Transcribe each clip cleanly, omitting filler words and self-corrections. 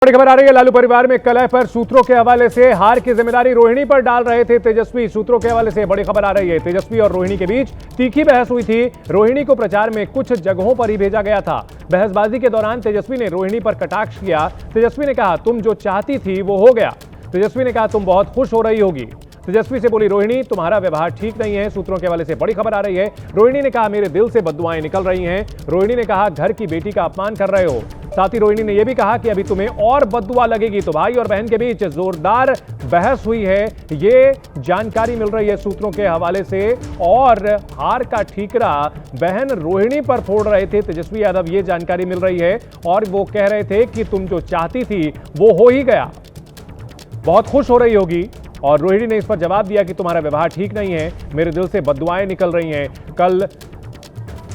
बड़ी खबर आ रही है। लालू परिवार में कलह पर सूत्रों के हवाले से हार की जिम्मेदारी रोहिणी पर डाल रहे थे तेजस्वी। सूत्रों के हवाले से बड़ी खबर आ रही है, तेजस्वी और रोहिणी के बीच तीखी बहस हुई थी। रोहिणी को प्रचार में कुछ जगहों पर ही भेजा गया था। बहसबाजी के दौरान तेजस्वी ने रोहिणी पर कटाक्ष किया। तेजस्वी ने कहा, तुम जो चाहती थी वो हो गया। तेजस्वी ने कहा, तुम बहुत खुश हो रही होगी। तेजस्वी से बोली रोहिणी, तुम्हारा व्यवहार ठीक नहीं है। सूत्रों के हवाले से बड़ी खबर आ रही है। रोहिणी ने कहा, मेरे दिल से बद्दुआएं निकल रही हैं। रोहिणी ने कहा, घर की बेटी का अपमान कर रहे हो। साथ ही रोहिणी ने यह भी कहा कि अभी तुम्हें और बद्दुआ लगेगी। तो भाई और बहन के बीच जोरदार बहस हुई है, ये जानकारी मिल रही है सूत्रों के हवाले से। और हार का ठीकरा बहन रोहिणी पर फोड़ रहे थे तेजस्वी यादव, ये जानकारी मिल रही है। और वो कह रहे थे कि तुम जो चाहती थी वो हो ही गया, बहुत खुश हो रही होगी। और रोहिणी ने इस पर जवाब दिया कि तुम्हारा व्यवहार ठीक नहीं है, मेरे दिल से बद्दुआएं निकल रही हैं। कल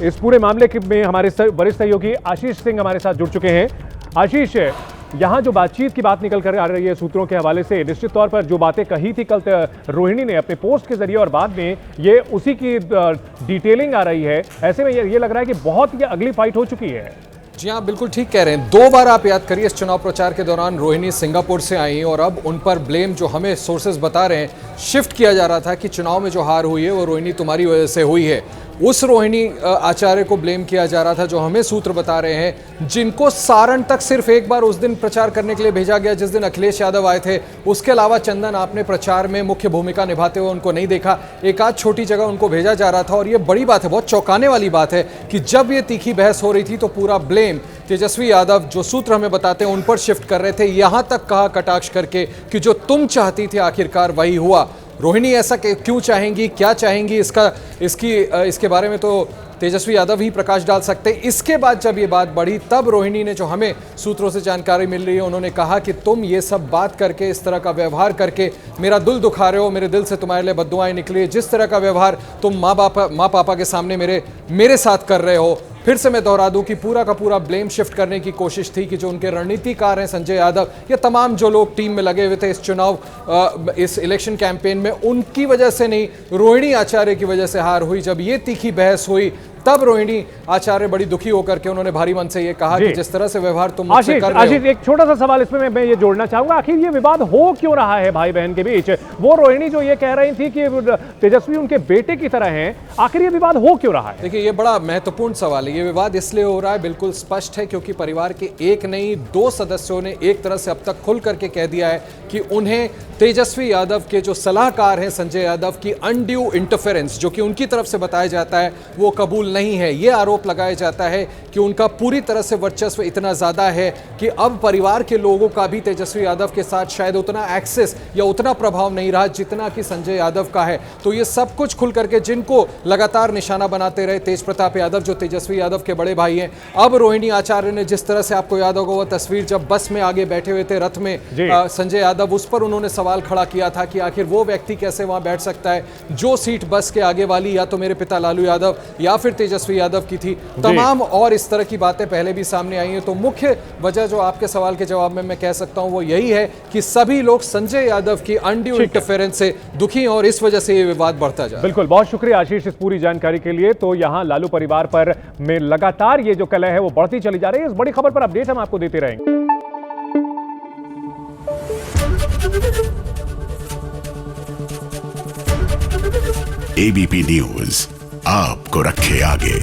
इस पूरे मामले में हमारे वरिष्ठ सहयोगी आशीष सिंह हमारे साथ जुड़ चुके हैं। आशीष, यहां जो बातचीत की बात निकल कर आ रही है सूत्रों के हवाले से, निश्चित तौर पर जो बातें कही थी कल रोहिणी ने अपने पोस्ट के जरिए और बाद में ये उसी की डिटेलिंग आ रही है। ऐसे में ये लग रहा है कि बहुत ये अगली फाइट हो चुकी है। जी हाँ, बिल्कुल ठीक कह रहे हैं। दो बार आप याद करिए, इस चुनाव प्रचार के दौरान रोहिणी सिंगापुर से आई और अब उन पर ब्लेम जो हमें सोर्सेज बता रहे हैं शिफ्ट किया जा रहा था कि चुनाव में जो हार हुई है वो रोहिणी तुम्हारी वजह से हुई है। उस रोहिणी आचार्य को ब्लेम किया जा रहा था जो हमें सूत्र बता रहे हैं, जिनको सारण तक सिर्फ एक बार उस दिन प्रचार करने के लिए भेजा गया जिस दिन अखिलेश यादव आए थे। उसके अलावा चंदन, आपने प्रचार में मुख्य भूमिका निभाते हुए उनको नहीं देखा। एक आध छोटी जगह उनको भेजा जा रहा था। और ये बड़ी बात है, बहुत चौंकाने वाली बात है कि जब ये तीखी बहस हो रही थी तो पूरा ब्लेम तेजस्वी यादव, जो सूत्र हमें बताते हैं, उन पर शिफ्ट कर रहे थे। यहां तक कहा कटाक्ष करके कि जो तुम चाहती थी आखिरकार वही हुआ। रोहिणी ऐसा क्यों चाहेंगी, क्या चाहेंगी, इसके बारे में तो तेजस्वी यादव ही प्रकाश डाल सकते हैं। इसके बाद जब ये बात बढ़ी तब रोहिणी ने, जो हमें सूत्रों से जानकारी मिल रही है, उन्होंने कहा कि तुम ये सब बात करके, इस तरह का व्यवहार करके मेरा दिल दुखा रहे हो। मेरे दिल से तुम्हारे लिए बद्दुआएं निकली। जिस तरह का व्यवहार तुम माँ पापा के सामने मेरे साथ कर रहे हो। फिर से मैं दोहरा दूं कि पूरा का पूरा ब्लेम शिफ्ट करने की कोशिश थी कि जो उनके रणनीतिकार हैं संजय यादव, ये तमाम जो लोग टीम में लगे हुए थे इस इलेक्शन कैंपेन में, उनकी वजह से नहीं, रोहिणी आचार्य की वजह से हार हुई। जब ये तीखी बहस हुई तब रोहिणी आचार्य बड़ी दुखी होकर के उन्होंने भारी मन से ये कहा कि जिस तरह से व्यवहार तुम मुझसे कर रहे हो। एक छोटा सा सवाल इसमें मैं ये जोड़ना चाहूंगा, आखिर ये विवाद हो क्यों रहा है भाई बहन के बीच? वो रोहिणी जो ये कह रही थी कि तेजस्वी उनके बेटे की तरह हैं, आखिर ये विवाद हो क्यों रहा है? देखिए, ये बड़ा महत्वपूर्ण सवाल है। ये विवाद इसलिए हो रहा है, बिल्कुल स्पष्ट है, क्योंकि परिवार के एक नहीं दो सदस्यों ने एक तरह से अब तक खुल करके कह दिया है कि उन्हें तेजस्वी यादव के जो सलाहकार हैं संजय यादव की अनड्यू इंटरफेरेंस, जो कि उनकी तरफ से बताया जाता है, वो कबूल नहीं है। ये आरोप लगाया जाता है कि उनका पूरी तरह से वर्चस्व इतना ज्यादा है कि अब परिवार के लोगों का भी तेजस्वी यादव के साथ शायद उतना एक्सेस या उतना प्रभाव नहीं रहा जितना कि संजय यादव का है। तो ये सब कुछ खुल करके, जिनको लगातार निशाना बनाते रहे तेज प्रताप यादव, जो तेजस्वी यादव के बड़े भाई हैं, अब रोहिणी आचार्य ने, जिस तरह से आपको याद होगा वो तस्वीर जब बस में आगे बैठे हुए थे रथ में संजय यादव, उस पर उन्होंने सवाल खड़ा किया था कि आखिर वो व्यक्ति कैसे वहां बैठ सकता है जो सीट बस के आगे वाली या तो मेरे पिता लालू यादव या फिर तेजस्वी यादव की थी। तमाम और इस तरह की बातें पहले भी सामने आई हैं। तो मुख्य वजह जो आपके सवाल के जवाब में मैं कह सकता हूं वो यही है कि सभी लोग संजय यादव की अनड्यू इंटरफेरेंस से दुखी हैं और इस वजह से ये विवाद बढ़ता जा रहा है। बिल्कुल, बहुत शुक्रिया आशीष इस पूरी जानकारी के लिए। तो यहां लालू परिवार पर में लगातार ये जो कलह है वो बढ़ती चली जा रही है। इस बड़ी खबर पर अपडेट हम आपको देते रहेंगे। एबीपी न्यूज आपको रखे आगे।